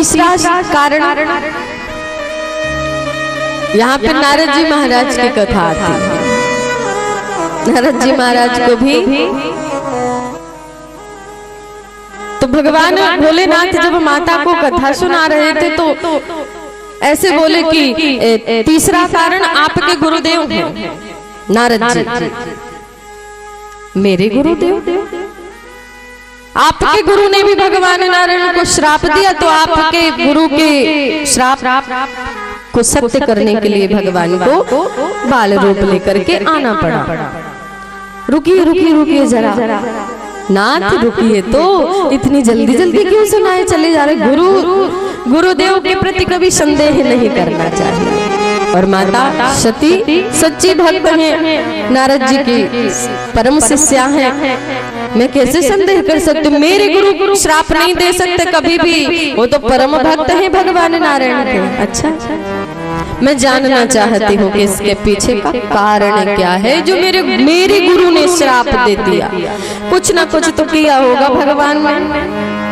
तीसरा कारण यहाँ पे नारद जी महाराज की कथा आती है। नारद जी महाराज को भी तो भगवान भोलेनाथ जब माता को कथा सुना रहे थे तो ऐसे बोले कि तीसरा कारण आपके गुरुदेव हैं नारद जी। मेरे गुरुदेव? आपके गुरु ने भी भगवान नारायण को श्राप दिया, तो आपके गुरु के श्राप को सत्य करने के लिए भगवान को बाल रूप लेकर के आना पड़ा। रुकिए रुकिए रुकिए जरा नाथ, रुकिए तो इतनी जल्दी जल्दी क्यों सुनाए चले जा रहे? गुरुदेव के प्रति कभी संदेह नहीं करना चाहिए। और माता सती सच्ची भक्त हैं, नारद जी की परम शिष्या हैं। मैं कैसे संदेह कर सकती हूँ? मेरे गुरु श्राप नहीं दे सकते कभी भी, वो तो परम भक्त हैं भगवान नारायण के। अच्छा, मैं जानना चाहती हूँ कि इसके पीछे का कारण क्या है जो मेरे गुरु ने श्राप दे दिया। कुछ ना कुछ तो किया होगा भगवान ने,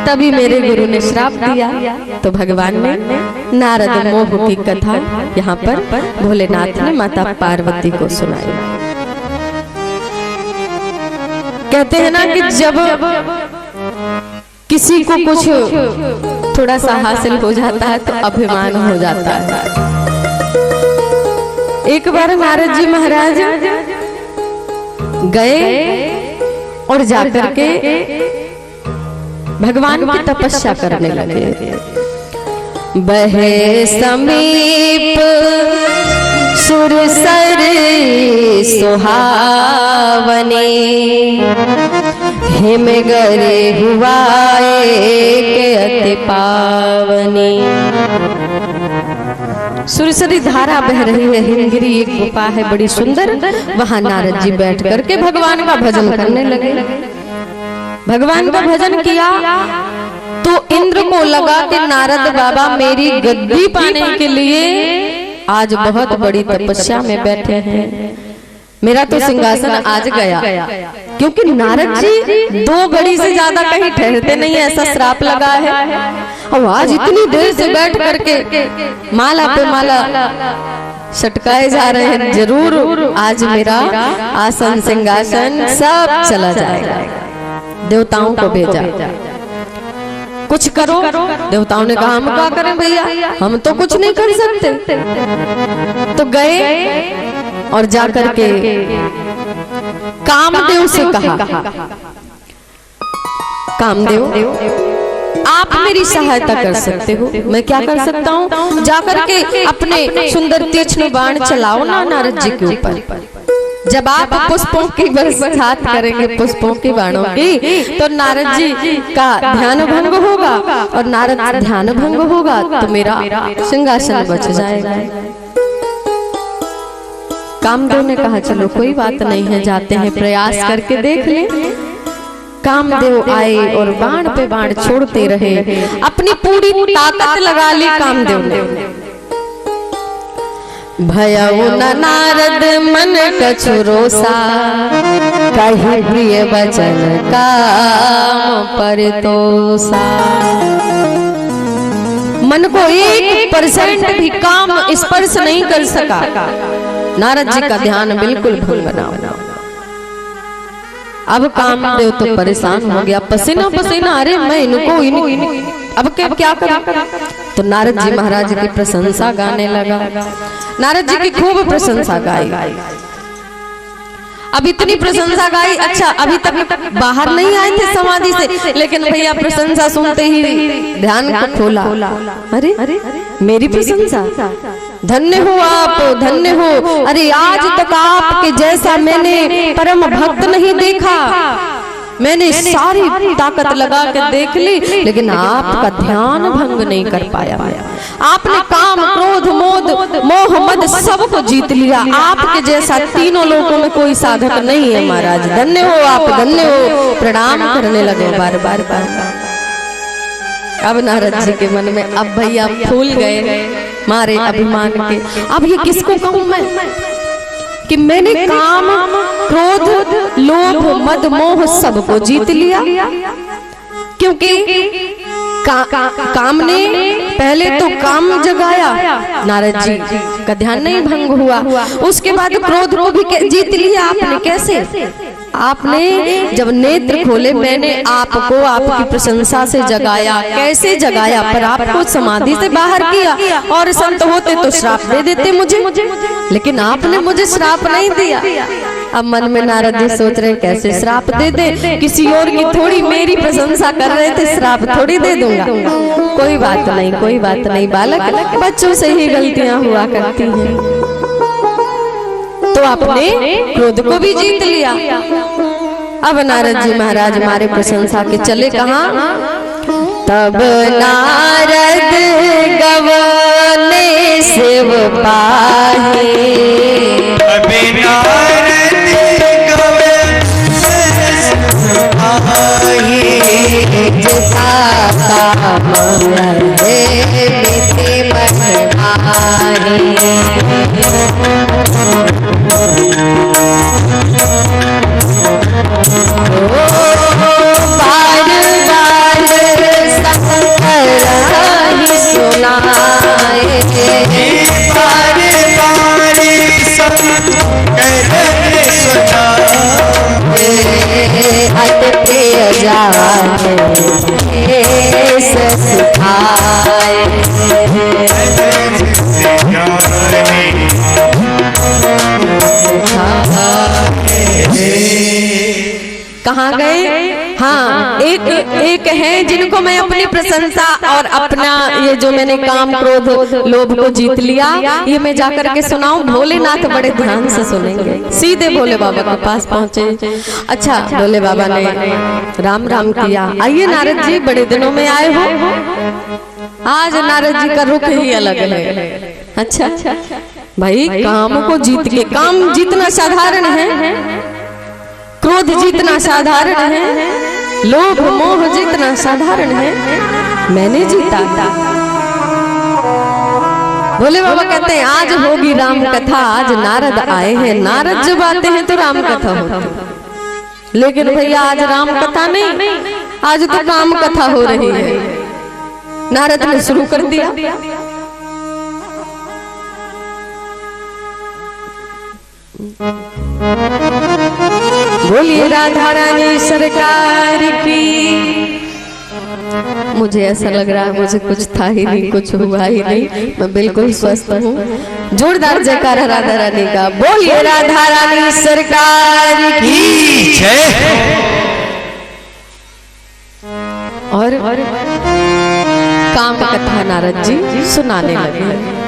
तभी मेरे गुरु ने श्राप दिया। तो भगवान ने नारद मोह की कथा यहाँ पर भोलेनाथ ने माता पार्वती को सुनाई। कहते हैं ना कि जब किसी को कुछ थोड़ा सा हासिल हो जाता है तो अभिमान हो जाता है। एक बार नारद जी महाराज गए और जाकर के भगवान की तपस्या करने लगे। बहे समीप सुरसर सुहावने, हिम गरे हुआए के अति पावनी। सुरसरी धारा बह रही है, हिमगिरी एक गुफा है बड़ी सुंदर, वहां नारद जी बैठ करके भगवान का भजन करने लगे। भगवान का भजन किया तो इंद्र को लगा कि नारद बाबा मेरी गद्दी पाने के लिए आज बहुत बड़ी तपस्या में बैठे हैं, मेरा तो सिंहासन आज गया। क्योंकि नारद जी 2 घड़ी से ज्यादा कहीं ठहरते नहीं, ऐसा श्राप लगा है। और आज इतनी देर से बैठ करके माला पे माला सटकाए जा रहे हैं, जरूर आज मेरा आसन सिंहासन सब चला जाएगा। देवताओं को भेजा, कुछ करो। देवताओं ने कहा हम क्या करें भैया, हम तो कुछ नहीं कर सकते। तो गए और जाकर के कामदेव से कहा, कामदेव आप मेरी सहायता कर सकते हो। मैं क्या कर सकता हूँ? जाकर के अपने सुंदर तीक्ष्ण बाण चलाओ ना नारद जी के ऊपर। जब आप पुष्पों की बरसात करेंगे, पुष्पों की बाणों की, तो नारद जी का ध्यान भंग होगा, और नारद ध्यान भंग होगा तो मेरा सिंहासन बच जाएगा। कामदेव ने कहा चलो कोई बात नहीं है, जाते हैं प्रयास करके देख ले। कामदेव आए और बाण पे बाण छोड़ते रहे, अपनी पूरी ताकत लगा ली कामदेव ने। भयउ न नारद मन कछु रोसा, कहि प्रिय वचन काम परितोषा। मन को 1% भी काम स्पर्श नहीं कर सका। नारद जी का ध्यान बिल्कुल भंग बना। अब कामदेव तो परेशान हो गया, पसीना पसीना, अरे मैं इनको अब क्या करूं? तो नारद जी महाराज की प्रशंसा गाने लगा। नारद जी की खूब प्रशंसा गाई। अब इतनी प्रशंसा गाई। अच्छा, अभी तक बाहर नहीं आए थे समाधि से, लेकिन भैया प्रशंसा सुनते ही ध्यान को खोला। अरे मेरी प्रशंसा, धन्य हो आप, धन्य हो। अरे आज तक आपके जैसा मैंने परम भक्त नहीं देखा। मैंने सारी ताकत लगा के देख ली, लेकिन आपका ध्यान भंग नहीं कर पाया। आपने काम क्रोध मोह मद सबको जीत लिया। आपके जैसा तीनों लोगों में कोई साधक नहीं है महाराज। धन्य हो आप, धन्य हो। प्रणाम करने लगे बार बार। अब नारद जी के मन में अब भैया फूल गए मारे अभिमान के। अब ये किसको कहूं मैं कि मैंने काम क्रोध लोभ मद मोह सबको जीत लिया। क्योंकि काम ने पहले तो काम जगाया, नारद जी का ध्यान नहीं भंग हुआ। उसके बाद क्रोध को भी जीत लिया आपने। कैसे? आपने जब नेत्र खोले, मैंने आपको आपकी प्रशंसा से जगाया। कैसे जगाया? पर आपको समाधि से बाहर किया। और संत होते तो श्राप दे देते मुझे, लेकिन आपने मुझे श्राप नहीं दिया। अब मन में नारद जी सोच रहे कैसे श्राप दे दे, किसी और की थोड़ी, मेरी प्रशंसा कर रहे थे, श्राप थोड़ी दे दूंगा। कोई बात नहीं, कोई बात नहीं बालक, बच्चों से ही गलतियां हुआ करती हैं। तो आपने क्रोध को भी जीत लिया। अब नारद जी महाराज हमारे प्रशंसा के चले कहाँ? तब नारद गवने शिव पाहे, कहाँ गए? हाँ, एक है जिनको मैं अपनी प्रशंसा और अपना ये जो मैंने काम क्रोध लोभ को जीत लिया, ये मैं जाकर के सुनाऊं। भोलेनाथ बड़े ध्यान से सुनेंगे। सीधे भोले बाबा के पास पहुंचे। अच्छा, भोले बाबा ने राम राम किया। आइए नारद जी, बड़े दिनों में आए हो। आज नारद जी का रुख ही अलग है। अच्छा भाई, काम को जीत के, काम जीतना साधारण है, क्रोध जीतना साधारण है, लोभ मोह जीतना साधारण है, मैंने जीता। भोले बाबा कहते हैं आज होगी राम कथा, आज नारद आए हैं। नारद जब आते हैं तो राम कथा होती है, लेकिन भैया आज राम कथा नहीं, आज तो काम कथा हो रही है। नारद ने शुरू कर दिया। बोलिए राधा रानी सरकार की। मुझे ऐसा लग रहा है मुझे कुछ था ही नहीं, कुछ हुआ ही नहीं, मैं बिल्कुल स्वस्थ हूँ। जोरदार जयकारा राधा रानी का। बोलिए राधा रानी सरकार की जय। और काम कथा नारद जी सुनाने लगे।